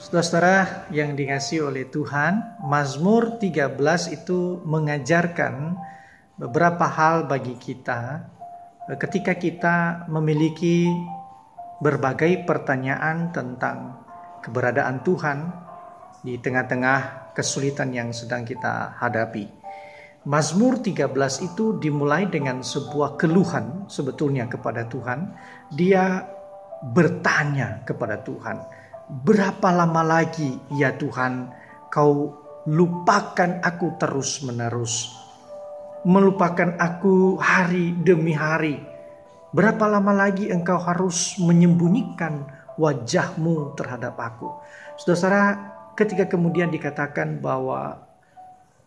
Saudara-saudara yang dikasihi oleh Tuhan, Mazmur 13 itu mengajarkan beberapa hal bagi kita ketika kita memiliki berbagai pertanyaan tentang keberadaan Tuhan di tengah-tengah kesulitan yang sedang kita hadapi. Mazmur 13 itu dimulai dengan sebuah keluhan sebetulnya kepada Tuhan. Dia bertanya kepada Tuhan, berapa lama lagi ya Tuhan kau lupakan aku terus menerus, melupakan aku hari demi hari. Berapa lama lagi engkau harus menyembunyikan wajahmu terhadap aku. Saudara-saudara, ketika kemudian dikatakan bahwa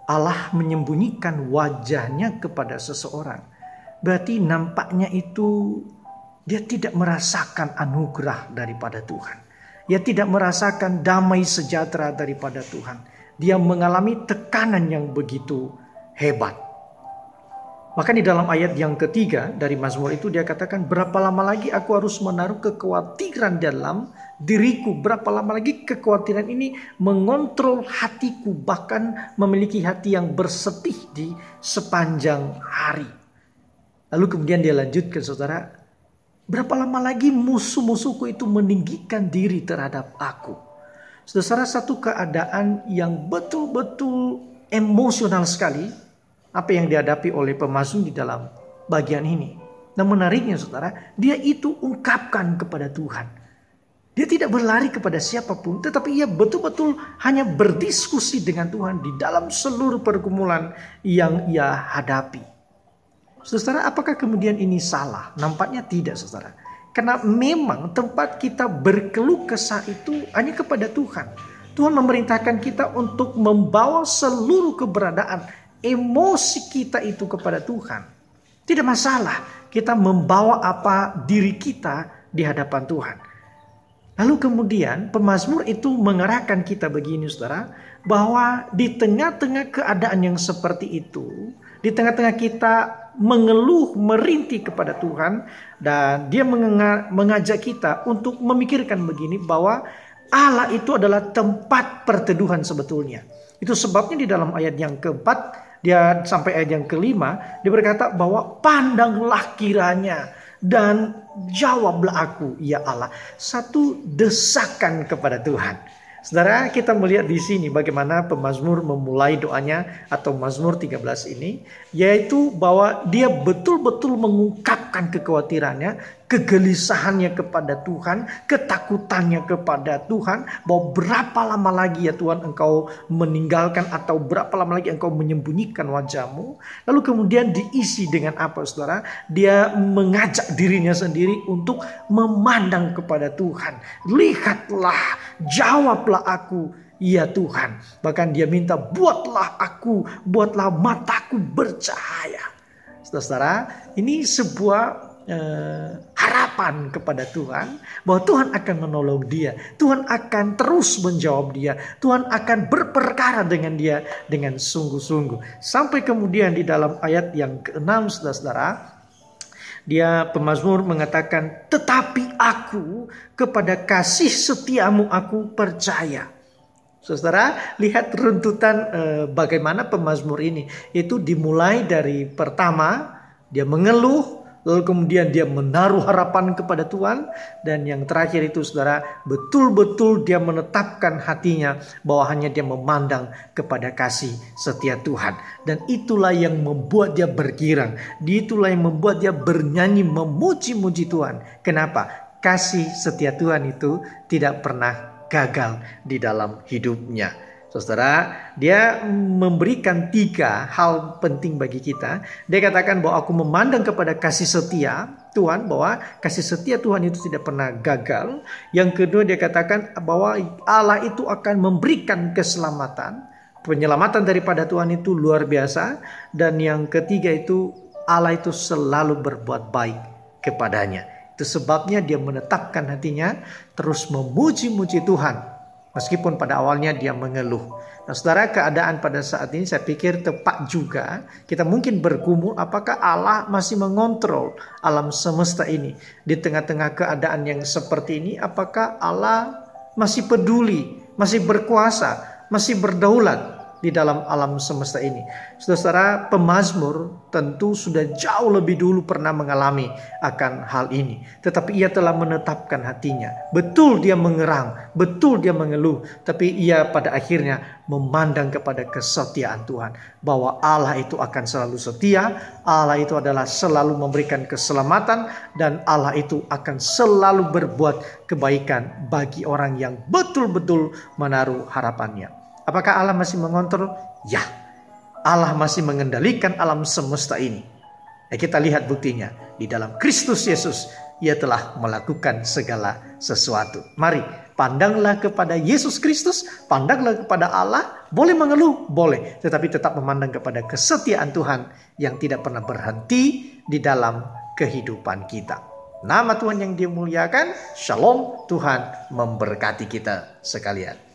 Allah menyembunyikan wajahnya kepada seseorang, berarti nampaknya itu dia tidak merasakan anugerah daripada Tuhan. Dia tidak merasakan damai sejahtera daripada Tuhan. Dia mengalami tekanan yang begitu hebat. Maka di dalam ayat yang ketiga dari Mazmur itu dia katakan, berapa lama lagi aku harus menaruh kekhawatiran dalam diriku. Berapa lama lagi kekhawatiran ini mengontrol hatiku, bahkan memiliki hati yang bersedih di sepanjang hari. Lalu kemudian dia lanjutkan, saudara, berapa lama lagi musuh-musuhku itu meninggikan diri terhadap aku. Saudara, satu keadaan yang betul-betul emosional sekali apa yang dihadapi oleh pemazmur di dalam bagian ini. Nah, menariknya saudara, dia itu ungkapkan kepada Tuhan. Dia tidak berlari kepada siapapun, tetapi ia betul-betul hanya berdiskusi dengan Tuhan di dalam seluruh pergumulan yang ia hadapi. Saudara, apakah kemudian ini salah? Nampaknya tidak, saudara. Karena memang tempat kita berkeluh kesah itu hanya kepada Tuhan. Tuhan memerintahkan kita untuk membawa seluruh keberadaan emosi kita itu kepada Tuhan. Tidak masalah kita membawa apa diri kita di hadapan Tuhan. Lalu kemudian pemazmur itu mengarahkan kita begini, saudara, bahwa di tengah-tengah keadaan yang seperti itu, di tengah-tengah kita mengeluh merintih kepada Tuhan, dan dia mengajak kita untuk memikirkan begini, bahwa Allah itu adalah tempat perteduhan sebetulnya. Itu sebabnya di dalam ayat yang keempat, dia sampai ayat yang kelima, dia berkata bahwa pandanglah kiranya dan jawablah aku, ya Allah. Satu desakan kepada Tuhan. Saudara, kita melihat di sini bagaimana pemazmur memulai doanya atau Mazmur 13 ini, yaitu bahwa dia betul-betul mengungkapkan kekhawatirannya, kegelisahannya kepada Tuhan, ketakutannya kepada Tuhan, bahwa berapa lama lagi ya Tuhan engkau meninggalkan, atau berapa lama lagi engkau menyembunyikan wajahmu. Lalu kemudian diisi dengan apa, saudara? Dia mengajak dirinya sendiri untuk memandang kepada Tuhan. Lihatlah, jawablah aku, ya Tuhan. Bahkan dia minta, buatlah buatlah mataku bercahaya. Saudara, ini sebuah harapan kepada Tuhan bahwa Tuhan akan menolong dia, Tuhan akan terus menjawab dia, Tuhan akan berperkara dengan dia dengan sungguh-sungguh. Sampai kemudian di dalam ayat yang ke-6, saudara-saudara, dia pemazmur mengatakan, tetapi aku kepada kasih setiamu aku percaya. Saudara, lihat runtutan bagaimana pemazmur ini. Itu dimulai dari pertama, dia mengeluh, lalu kemudian dia menaruh harapan kepada Tuhan. Dan yang terakhir itu, saudara, betul-betul dia menetapkan hatinya bahwa hanya dia memandang kepada kasih setia Tuhan. Dan itulah yang membuat dia bergirang. Itulah yang membuat dia bernyanyi memuji-muji Tuhan. Kenapa? Kasih setia Tuhan itu tidak pernah gagal di dalam hidupnya. Saudara, dia memberikan 3 hal penting bagi kita. Dia katakan bahwa aku memandang kepada kasih setia Tuhan, bahwa kasih setia Tuhan itu tidak pernah gagal. Yang kedua, dia katakan bahwa Allah itu akan memberikan keselamatan. Penyelamatan daripada Tuhan itu luar biasa. Dan yang ketiga itu, Allah itu selalu berbuat baik kepadanya. Itu sebabnya dia menetapkan hatinya terus memuji-muji Tuhan. Meskipun pada awalnya dia mengeluh. Nah, saudara, keadaan pada saat ini saya pikir tepat juga. Kita mungkin bergumul, apakah Allah masih mengontrol alam semesta ini? Di tengah-tengah keadaan yang seperti ini, apakah Allah masih peduli masih berkuasa, masih berdaulat di dalam alam semesta ini. Saudara-saudara, pemazmur tentu sudah jauh lebih dulu pernah mengalami akan hal ini. Tetapi ia telah menetapkan hatinya. Betul dia mengerang, betul dia mengeluh. Tapi ia pada akhirnya memandang kepada kesetiaan Tuhan. Bahwa Allah itu akan selalu setia, Allah itu adalah selalu memberikan keselamatan, dan Allah itu akan selalu berbuat kebaikan bagi orang yang betul-betul menaruh harapannya. Apakah Allah masih mengontrol? Ya, Allah masih mengendalikan alam semesta ini. Kita lihat buktinya. Di dalam Kristus Yesus, ia telah melakukan segala sesuatu. Mari, pandanglah kepada Yesus Kristus, pandanglah kepada Allah. Boleh mengeluh? Boleh. Tetapi tetap memandang kepada kesetiaan Tuhan yang tidak pernah berhenti di dalam kehidupan kita. Nama Tuhan yang dimuliakan. Shalom, Tuhan memberkati kita sekalian.